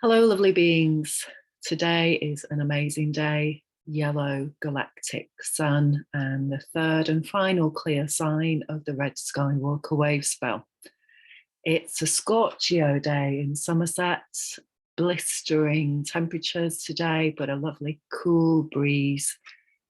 Hello, lovely beings. Today is an amazing day, yellow galactic sun, and the third and final clear sign of the Red Skywalker wave spell. It's a Scorpio day in Somerset, blistering temperatures today, but a lovely cool breeze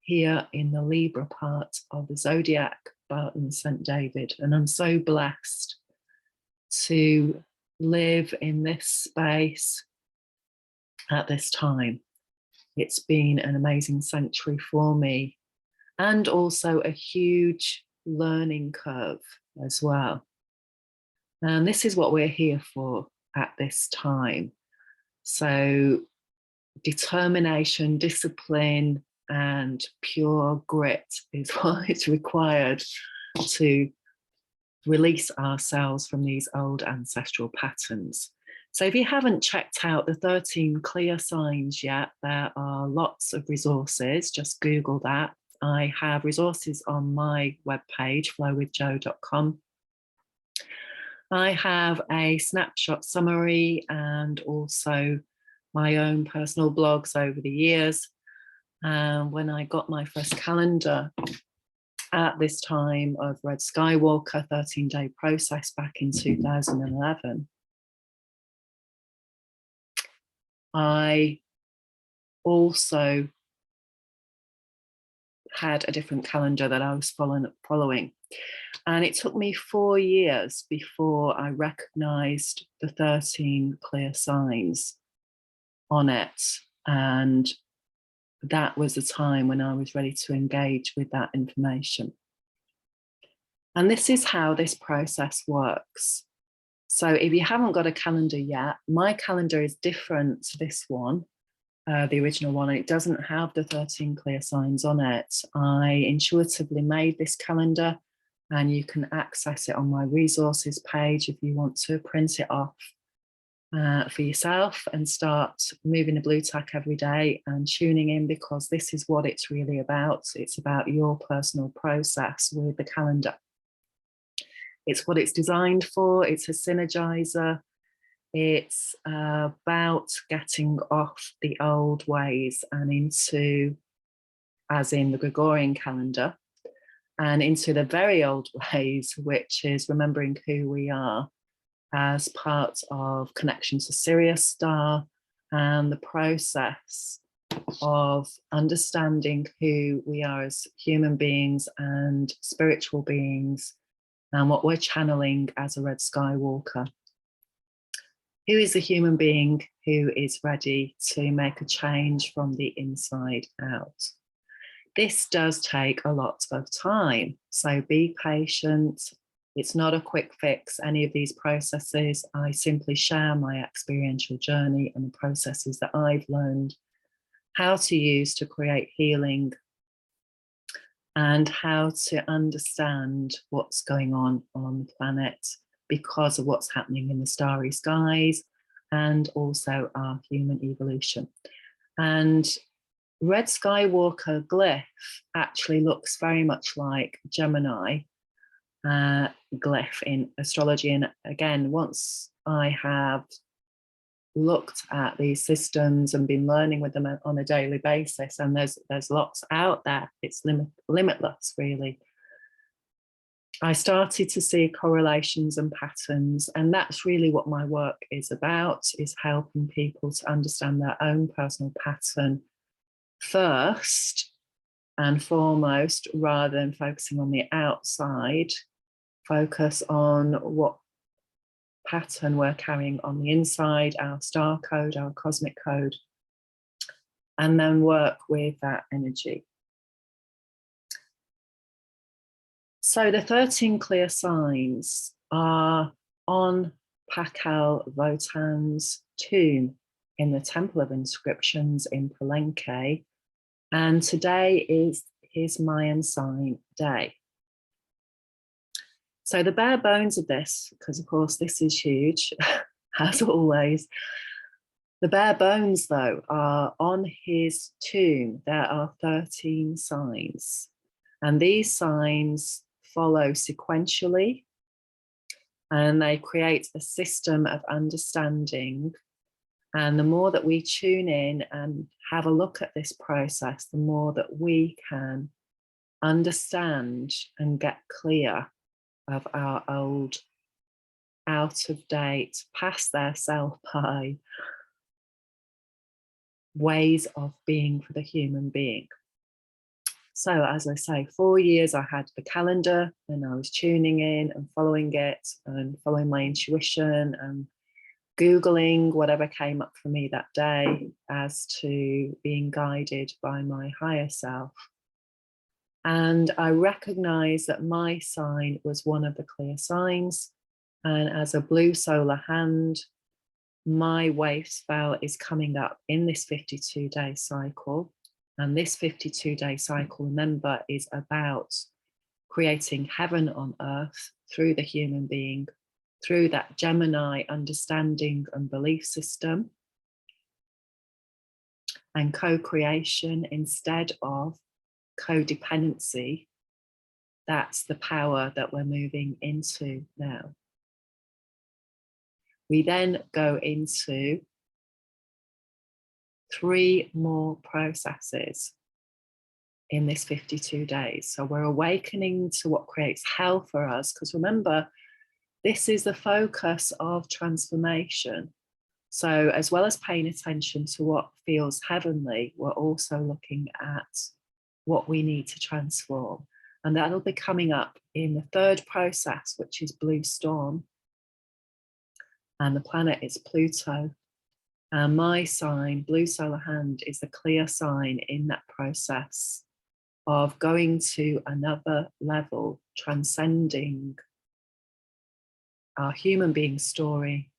here in the Libra part of the zodiac, Barton St. David. And I'm so blessed to live in this space at this time. It's been an amazing sanctuary for me, and also a huge learning curve as well. And this is what we're here for at this time. So determination, discipline, and pure grit is what is required to release ourselves from these old ancestral patterns. So if you haven't checked out the 13 clear signs yet, there are lots of resources. Just Google that. I have resources on my webpage, flowwithjo.com. I have a snapshot summary and also my own personal blogs over the years. When I got my first calendar at this time of Red Skywalker 13-day process back in 2011, I also had a different calendar that I was following. And it took me 4 years before I recognized the 13 clear signs on it. And that was the time when I was ready to engage with that information. And this is how this process works. So if you haven't got a calendar yet, my calendar is different to this one, the original one. It doesn't have the 13 clear signs on it. I intuitively made this calendar, and you can access it on my resources page if you want to print it off for yourself and start moving the blue tack every day and tuning in, because this is what it's really about. It's about your personal process with the calendar. It's what it's designed for. It's a synergizer. It's about getting off the old ways and into, as in the Gregorian calendar, and into the very old ways, which is remembering who we are as part of connection to Sirius star, and the process of understanding who we are as human beings and spiritual beings, and what we're channeling as a Red Skywalker. Who is a human being who is ready to make a change from the inside out? This does take a lot of time, so be patient. It's not a quick fix, any of these processes. I simply share my experiential journey and the processes that I've learned how to use to create healing, and how to understand what's going on the planet because of what's happening in the starry skies, and also our human evolution. And Red Skywalker glyph actually looks very much like Gemini glyph in astrology. And again, once I have looked at these systems and been learning with them on a daily basis, and there's lots out there, it's limitless really, I started to see correlations and patterns, and that's really what my work is about, is helping people to understand their own personal pattern first and foremost, rather than focusing on the outside. Focus on what pattern we're carrying on the inside, our star code, our cosmic code, and then work with that energy. So the 13 clear signs are on Pacal Votan's tomb in the Temple of Inscriptions in Palenque, and today is his Mayan sign day. So the bare bones of this, because of course this is huge, as always, the bare bones though are on his tomb. There are 13 signs, and these signs follow sequentially, and they create a system of understanding And the more that we tune in and have a look at this process, the more that we can understand and get clear of our old, out of date, past their sell-by ways of being for the human being. So as I say, 4 years I had the calendar and I was tuning in and following it and following my intuition and Googling whatever came up for me that day as to being guided by my higher self. And I recognized that my sign was one of the clear signs. And as a blue solar hand, my wave spell is coming up in this 52-day cycle. And this 52-day cycle, remember, is about creating heaven on earth through the human being, through that Gemini understanding and belief system, and co-creation instead of codependency. That's the power that we're moving into now. We then go into 3 more processes in this 52 days. So we're awakening to what creates hell for us, because remember, this is the focus of transformation. So as well as paying attention to what feels heavenly, we're also looking at what we need to transform. And that'll be coming up in the 3rd process, which is Blue Storm. And the planet is Pluto. And my sign, Blue Solar Hand, is the clear sign in that process of going to another level, transcending our human being story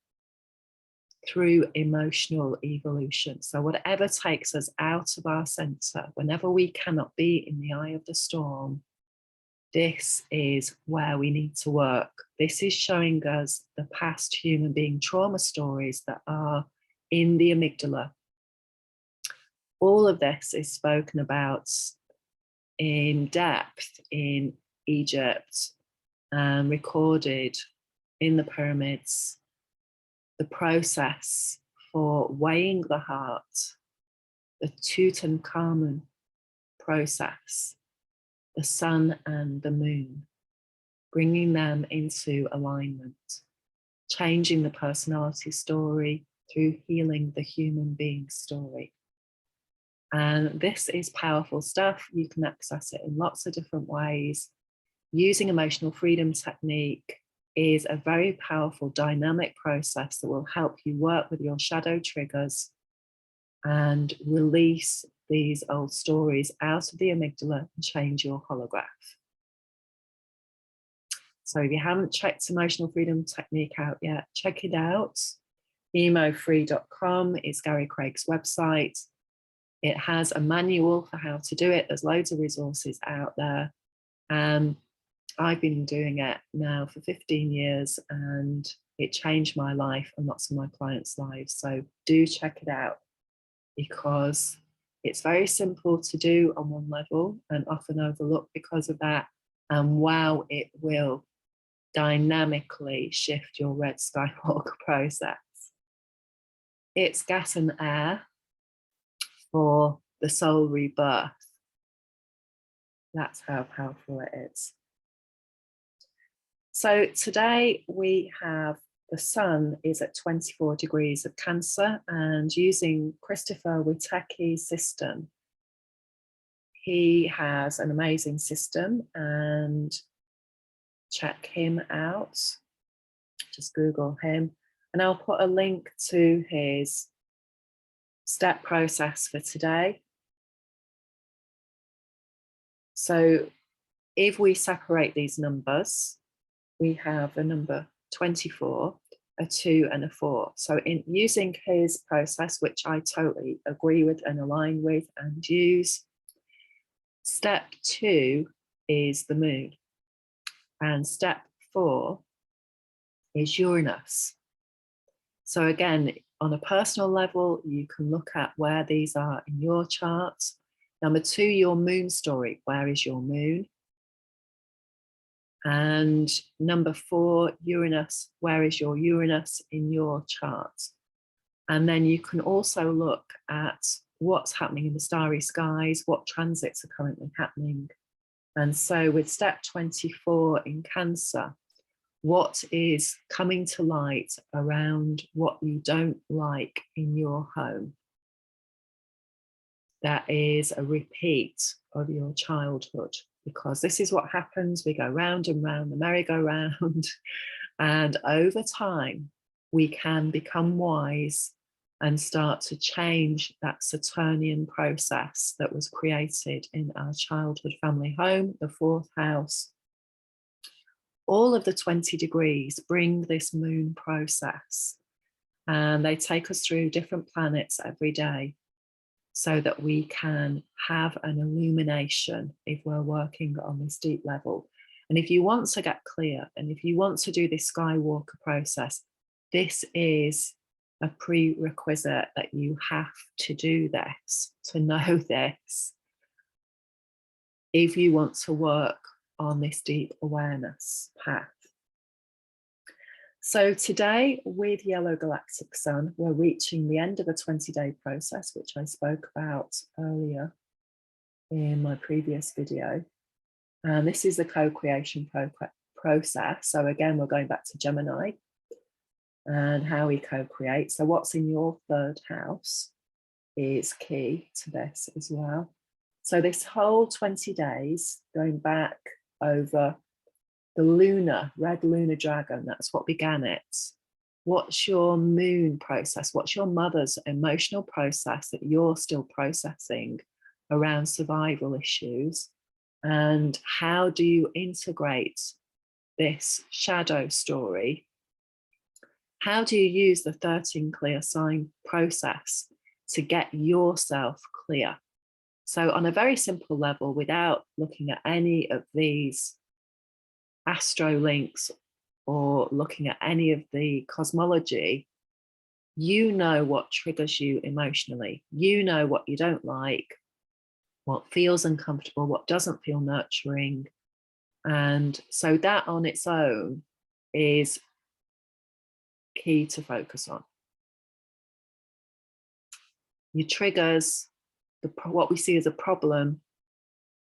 through emotional evolution. So whatever takes us out of our center, whenever we cannot be in the eye of the storm, this is where we need to work. This is showing us the past human being trauma stories that are in the amygdala. All of this is spoken about in depth in Egypt and recorded in the pyramids. The process for weighing the heart, the Tutankhamun process, the sun and the moon, bringing them into alignment, changing the personality story through healing the human being story. And this is powerful stuff. You can access it in lots of different ways. Using emotional freedom technique is a very powerful dynamic process that will help you work with your shadow triggers and release these old stories out of the amygdala and change your holograph. So if you haven't checked emotional freedom technique out yet, check it out. emofree.com is Gary Craig's website. It has a manual for how to do it. There's loads of resources out there. I've been doing it now for 15 years and it changed my life and lots of my clients' lives. So do check it out because it's very simple to do on one level and often overlooked because of that. And wow, it will dynamically shift your red skywalker process. It's gas and air for the soul rebirth. That's how powerful it is. So today we have the sun is at 24 degrees of Cancer, and using Christopher Witecki's system, he has an amazing system, and check him out. Just Google him, and I'll put a link to his step process for today. So if we separate these numbers, we have a number 24, a 2 and a 4. So in using his process, which I totally agree with and align with and use, step 2 is the moon. And step 4 is Uranus. So again, on a personal level, you can look at where these are in your chart. Number 2, your moon story. Where is your moon? And number 4, Uranus. Where is your Uranus in your chart? And then you can also look at what's happening in the starry skies, what transits are currently happening. And so with step 24 in Cancer, what is coming to light around what you don't like in your home? That is a repeat of your childhood, because this is what happens. We go round and round the merry-go-round, and over time, we can become wise and start to change that Saturnian process that was created in our childhood family home, the fourth house. All of the 20 degrees bring this moon process, and they take us through different planets every day so that we can have an illumination if we're working on this deep level. And if you want to get clear, and if you want to do this Skywalker process, this is a prerequisite that you have to do this, to know this, if you want to work on this deep awareness path. So today, with Yellow Galactic Sun, we're reaching the end of a 20-day process, which I spoke about earlier in my previous video. And this is the co-creation process. So again, we're going back to Gemini and how we co-create. So what's in your third house is key to this as well. So this whole 20 days, going back over the lunar, red lunar dragon, that's what began it. What's your moon process? What's your mother's emotional process that you're still processing around survival issues? And how do you integrate this shadow story? How do you use the 13 clear sign process to get yourself clear? So on a very simple level, without looking at any of these astro links or looking at any of the cosmology, you know what triggers you emotionally. You know what you don't like, what feels uncomfortable, what doesn't feel nurturing. And so that on its own is key to focus on. Your triggers, what we see as a problem,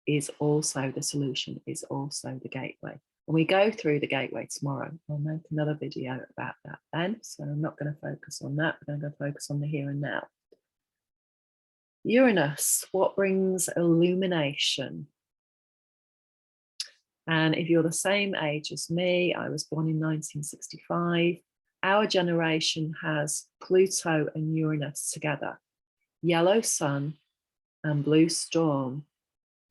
is also the solution, is also the gateway. And we go through the gateway tomorrow. I'll make another video about that then. So I'm not going to focus on that. We're going to focus on the here and now. Uranus, what brings illumination? And if you're the same age as me, I was born in 1965. Our generation has Pluto and Uranus together. Yellow sun and blue storm,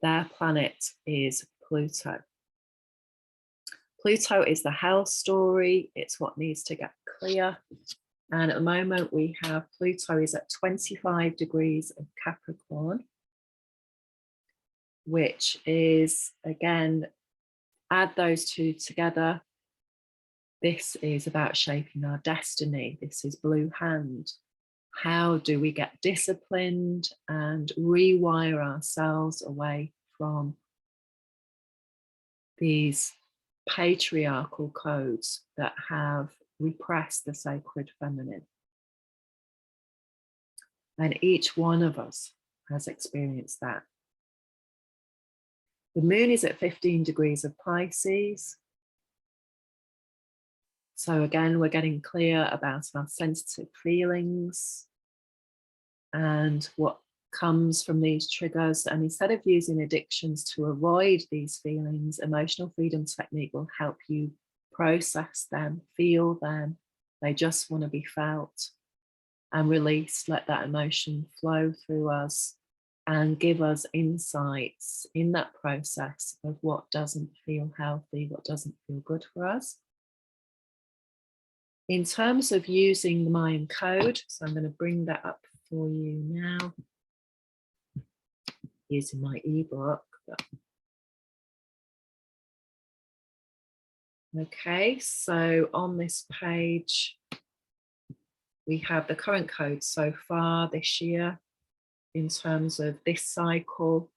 their planet is Pluto. Pluto is the health story. It's what needs to get clear. And at the moment we have Pluto is at 25 degrees of Capricorn, which is, again, add those two together. This is about shaping our destiny. This is blue hand. How do we get disciplined and rewire ourselves away from these patriarchal codes that have repressed the sacred feminine? And each one of us has experienced that. The moon is at 15 degrees of Pisces. So again, we're getting clear about our sensitive feelings and what comes from these triggers. And instead of using addictions to avoid these feelings, emotional freedom technique will help you process them, feel them. They just want to be felt and released. Let that emotion flow through us and give us insights in that process of what doesn't feel healthy, what doesn't feel good for us. In terms of using the Mayan code, so I'm going to bring that up for you now, using my ebook. Okay, so on this page, we have the current code so far this year in terms of this cycle,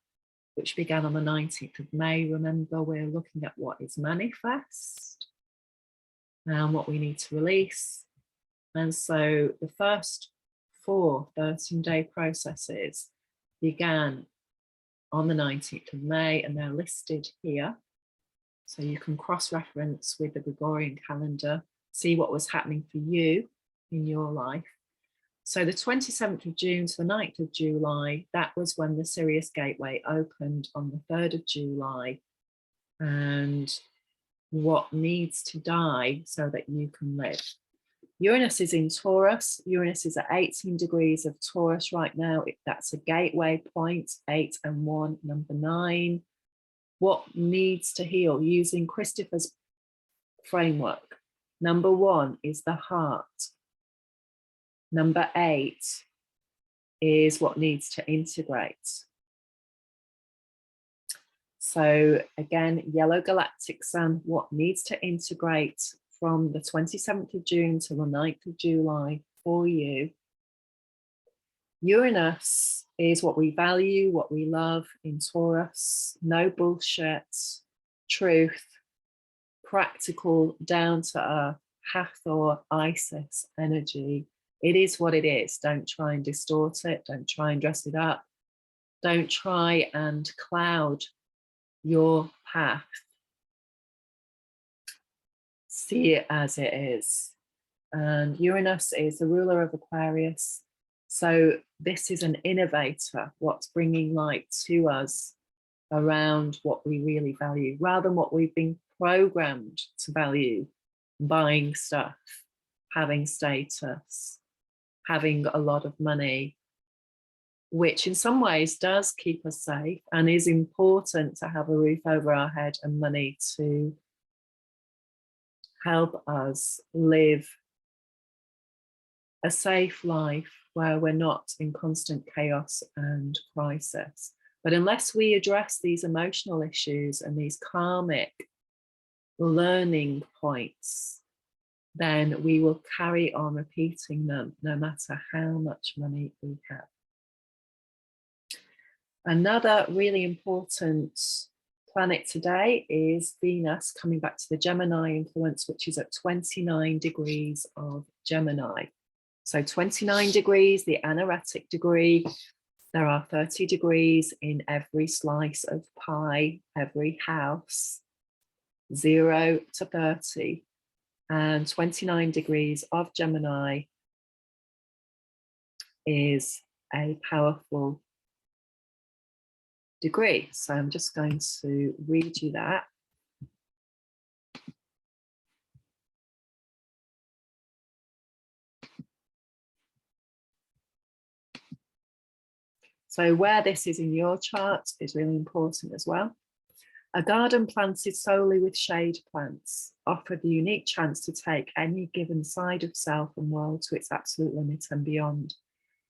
which began on the 19th of May. Remember, we're looking at what is manifest and what we need to release. And so the first 4 13-day processes began on the 19th of May, and they're listed here. So you can cross-reference with the Gregorian calendar, see what was happening for you in your life. So the 27th of June to the 9th of July, that was when the Sirius gateway opened on the 3rd of July. And what needs to die so that you can live. Uranus is in Taurus. Uranus is at 18 degrees of Taurus right now. That's a gateway point, 8 and 1, number 9. What needs to heal using Christopher's framework? Number 1 is the heart. Number 8 is what needs to integrate. So again, yellow galactic sun, what needs to integrate from the 27th of June to the 9th of July for you. Uranus is what we value, what we love in Taurus. No bullshit, truth, practical, down to earth, Hathor, Isis energy. It is what it is. Don't try and distort it. Don't try and dress it up. Don't try and cloud your path. See it as it is. And Uranus is the ruler of Aquarius. So this is an innovator, what's bringing light to us around what we really value, rather than what we've been programmed to value: buying stuff, having status, having a lot of money, which in some ways does keep us safe and is important to have a roof over our head and money to help us live a safe life where we're not in constant chaos and crisis. But unless we address these emotional issues and these karmic learning points, then we will carry on repeating them no matter how much money we have. Another really important planet today is Venus, coming back to the Gemini influence, which is at 29 degrees of Gemini. So 29 degrees, the anaretic degree. There are 30 degrees in every slice of pie, every house, 0 to 30. And 29 degrees of Gemini is a powerful degree. So I'm just going to read you that. So where this is in your chart is really important as well. A garden planted solely with shade plants offered the unique chance to take any given side of self and world to its absolute limit and beyond,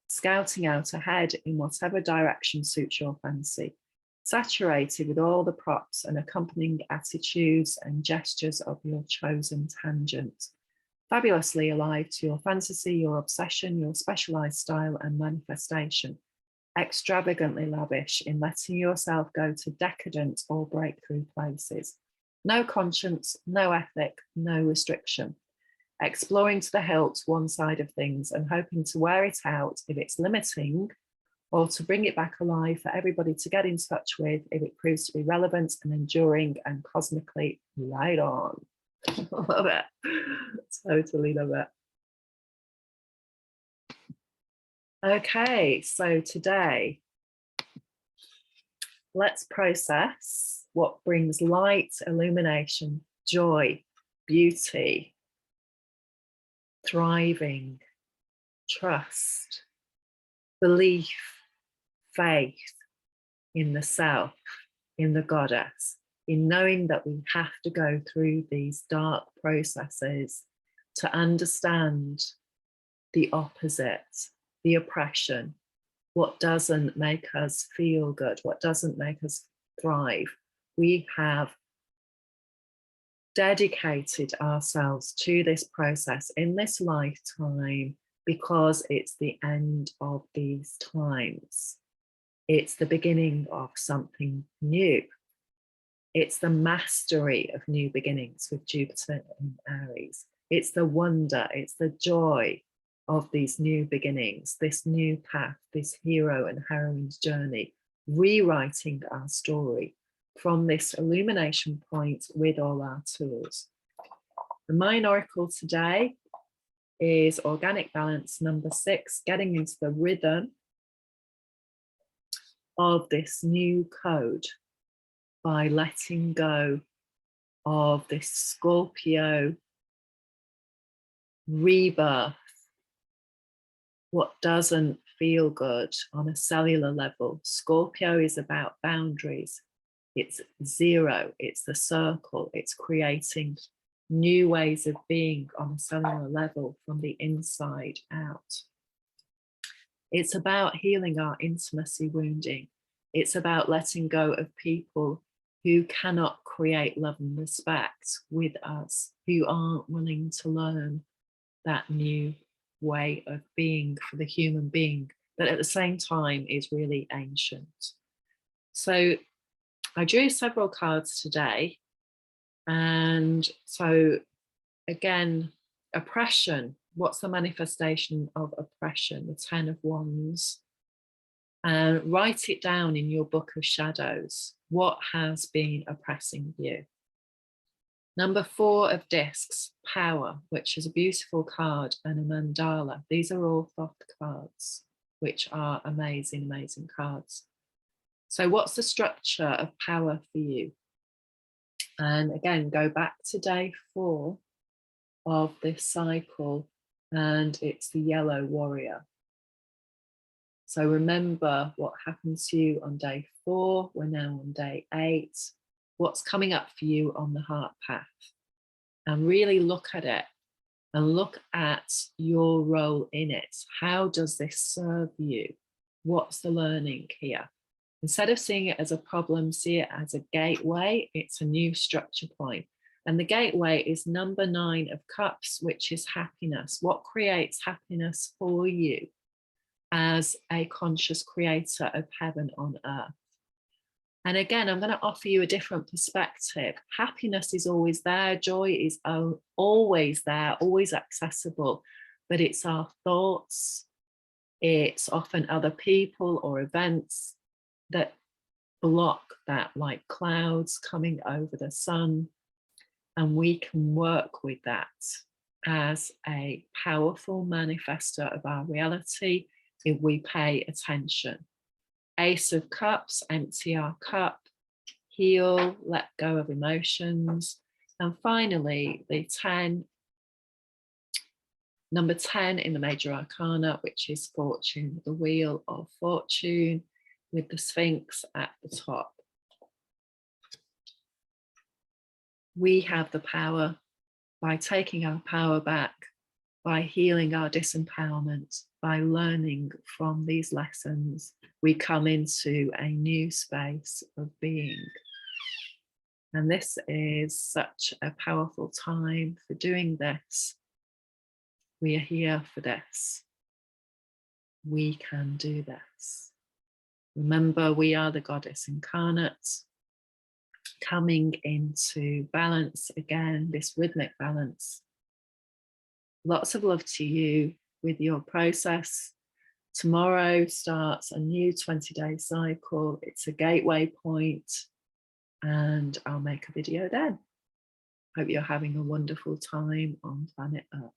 scouting out ahead in whatever direction suits your fancy, saturated with all the props and accompanying attitudes and gestures of your chosen tangent, fabulously alive to your fantasy, your obsession, your specialized style and manifestation, extravagantly lavish in letting yourself go to decadent or breakthrough places. No conscience, no ethic, no restriction. Exploring to the hilt one side of things and hoping to wear it out if it's limiting, or to bring it back alive for everybody to get in touch with if it proves to be relevant and enduring and cosmically right on. Love it. Totally love it. Okay, so today, let's process what brings light, illumination, joy, beauty, thriving, trust, belief, faith in the self, in the goddess, in knowing that we have to go through these dark processes to understand the opposite, the oppression, what doesn't make us feel good, what doesn't make us thrive. We have dedicated ourselves to this process in this lifetime because it's the end of these times. It's the beginning of something new. It's the mastery of new beginnings with Jupiter in Aries. It's the wonder, it's the joy of these new beginnings, this new path, this hero and heroine's journey, rewriting our story from this illumination point with all our tools. The main oracle today is organic balance number 6, getting into the rhythm of this new code by letting go of this Scorpio rebirth, what doesn't feel good on a cellular level. Scorpio is about boundaries. It's zero, it's the circle, it's creating new ways of being on a cellular level from the inside out. It's about healing our intimacy wounding. It's about letting go of people who cannot create love and respect with us, who aren't willing to learn that new way of being for the human being, but at the same time is really ancient. So I drew several cards today. And so again, oppression. What's the manifestation of oppression? The 10 of Wands. And write it down in your book of shadows. What has been oppressing you? Number 4 of discs, power, which is a beautiful card, and a mandala. These are all Thoth cards, which are amazing, amazing cards. So what's the structure of power for you? And again, go back to day 4 of this cycle, and it's the yellow warrior. So remember what happened to you on day 4. We're now on day 8. What's coming up for you on the heart path? And really look at it and look at your role in it. How does this serve you? What's the learning here? Instead of seeing it as a problem, see it as a gateway. It's a new structure point. And the gateway is number 9 of cups, which is happiness. What creates happiness for you as a conscious creator of heaven on earth? And again, I'm going to offer you a different perspective. Happiness is always there. Joy is always there, always accessible. But it's our thoughts. It's often other people or events that block that, like clouds coming over the sun. And we can work with that as a powerful manifester of our reality if we pay attention. Ace of Cups, empty our cup, heal, let go of emotions. And finally, the 10, number 10 in the major arcana, which is fortune, the wheel of fortune with the Sphinx at the top. We have the power by taking our power back, by healing our disempowerment, by learning from these lessons. We come into a new space of being. And this is such a powerful time for doing this. We are here for this. We can do this. Remember, we are the goddess incarnate, coming into balance again, this rhythmic balance. Lots of love to you with your process. Tomorrow starts a new 20-day cycle. It's a gateway point, and I'll make a video then. Hope you're having a wonderful time on planet Earth.